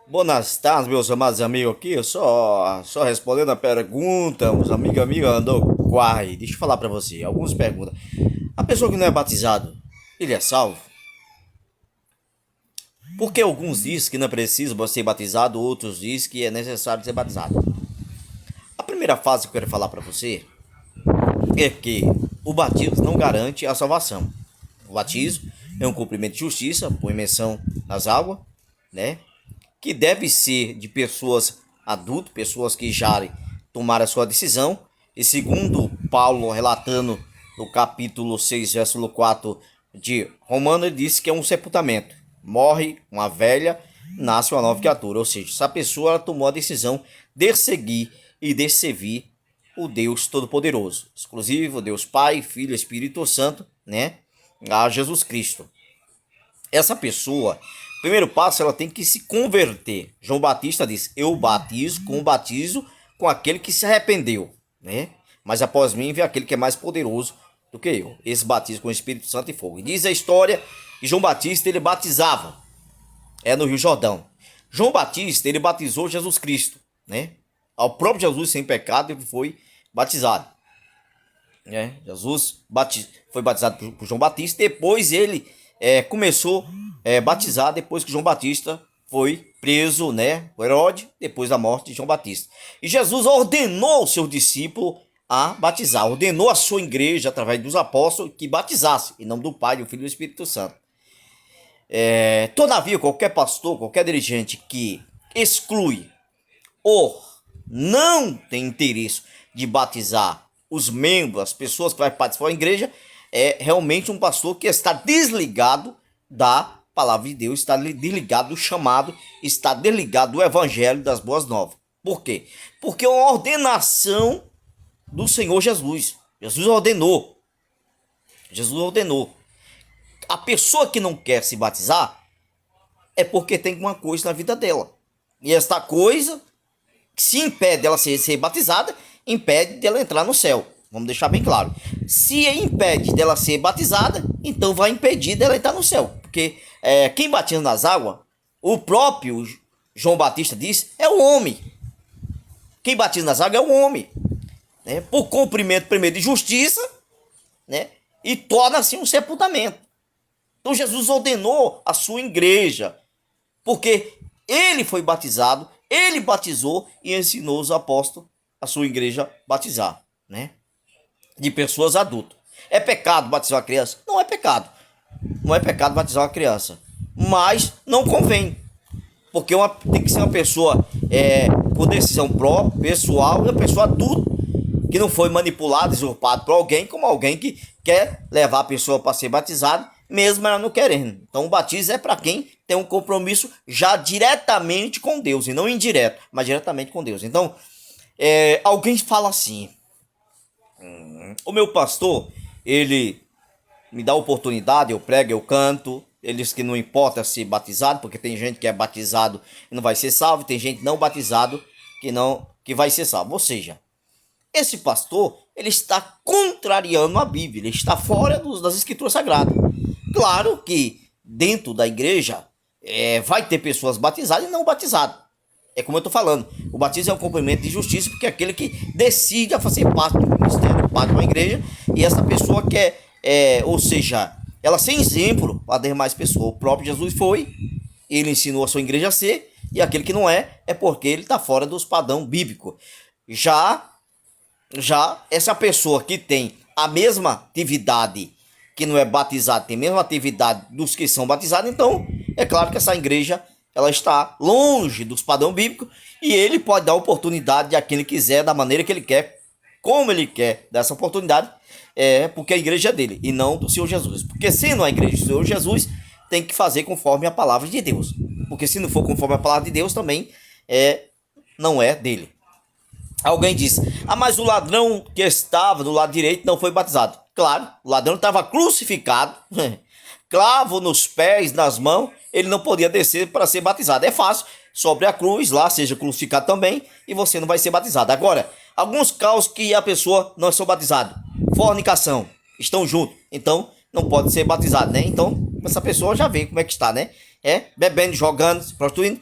Boas tardes, meus amados amigos aqui. Eu só respondendo a pergunta, os amigos andou quai. Deixa eu falar pra você. Alguns perguntam: a pessoa que não é batizado, ele é salvo? Porque alguns dizem que não é preciso ser batizado, outros dizem que é necessário ser batizado. A primeira fase que eu quero falar pra você é que o batismo não garante a salvação. O batismo é um cumprimento de justiça por imersão nas águas, né? Que deve ser de pessoas adultas, pessoas que já tomaram a sua decisão. E segundo Paulo, relatando no capítulo 6, versículo 4 de Romanos, ele disse que é um sepultamento. Morre uma velha, nasce uma nova criatura. Ou seja, essa pessoa ela tomou a decisão de seguir e de servir o Deus Todo-Poderoso. Exclusivo, Deus Pai, Filho e Espírito Santo, né? A Jesus Cristo. Essa pessoa, primeiro passo, ela tem que se converter. João Batista diz: eu batizo com aquele que se arrependeu, né? Mas após mim vem aquele que é mais poderoso do que eu. Esse batismo com o Espírito Santo e fogo. E diz a história que João Batista ele batizava no Rio Jordão. João Batista ele batizou Jesus Cristo, né? Ao próprio Jesus sem pecado ele foi batizado, né? Foi batizado por João Batista. Depois ele começou a batizar depois que João Batista foi preso, né, por Herodes, depois da morte de João Batista. E Jesus ordenou seus discípulos a batizar, ordenou a sua igreja, através dos apóstolos, que batizasse, em nome do Pai, do Filho e do Espírito Santo. Todavia, qualquer pastor, qualquer dirigente que exclui ou não tem interesse de batizar os membros, as pessoas que vão participar da igreja, é realmente um pastor que está desligado da palavra de Deus, está desligado do chamado, está desligado do evangelho das boas novas. Por quê? Porque é uma ordenação do Senhor Jesus. Jesus ordenou. Jesus ordenou. A pessoa que não quer se batizar é porque tem alguma coisa na vida dela. E esta coisa, se impede dela ser batizada, impede dela entrar no céu. Vamos deixar bem claro. Se impede dela ser batizada, então vai impedir dela entrar no céu. Porque quem batiza nas águas, o próprio João Batista disse, é o homem. Quem batiza nas águas é o homem. Né? Por cumprimento primeiro de justiça, né? E torna-se um sepultamento. Então Jesus ordenou a sua igreja. Porque ele foi batizado, ele batizou e ensinou os apóstolos a sua igreja batizar, né? De pessoas adultas. É pecado batizar uma criança? Não é pecado. Não é pecado batizar uma criança. Mas não convém. Porque tem que ser uma pessoa por decisão própria, pessoal, uma pessoa adulta, que não foi manipulada, usurpada por alguém, como alguém que quer levar a pessoa para ser batizada, mesmo ela não querendo. Então o batismo é para quem tem um compromisso já diretamente com Deus, e não indireto, mas diretamente com Deus. Então, alguém fala assim: o meu pastor, ele me dá oportunidade, eu prego, eu canto. Ele diz que não importa ser batizado, porque tem gente que é batizado e não vai ser salvo, tem gente não batizado que vai ser salvo. Ou seja, esse pastor, ele está contrariando a Bíblia, ele está fora das escrituras sagradas. Claro que dentro da igreja vai ter pessoas batizadas e não batizadas. É como eu estou falando, o batismo é um cumprimento de justiça, porque é aquele que decide a fazer parte do ministério, parte de uma igreja, e essa pessoa quer, ou seja, ela ser exemplo para demais pessoas. O próprio Jesus foi, ele ensinou a sua igreja a ser, e aquele que não é porque ele está fora dos padrões bíblicos. Já essa pessoa que tem a mesma atividade, que não é batizado, tem a mesma atividade dos que são batizados, então é claro que essa igreja ela está longe dos padrões bíblicos, e ele pode dar oportunidade a quem ele quiser, da maneira que ele quer, como ele quer dessa oportunidade, porque a igreja é dele e não do Senhor Jesus. Porque sendo a igreja do Senhor Jesus, tem que fazer conforme a palavra de Deus, porque se não for conforme a palavra de Deus, também não é dele. Alguém disse: mas o ladrão que estava do lado direito não foi batizado. Claro, o ladrão estava crucificado, clavo nos pés, nas mãos, ele não podia descer para ser batizado. É fácil, sobre a cruz lá, seja crucificado também, e você não vai ser batizado. Agora, alguns casos que a pessoa não é batizada: fornicação, estão juntos, então não pode ser batizado, né? Então, essa pessoa já vê como é que está, né? Bebendo, jogando, se prostituindo,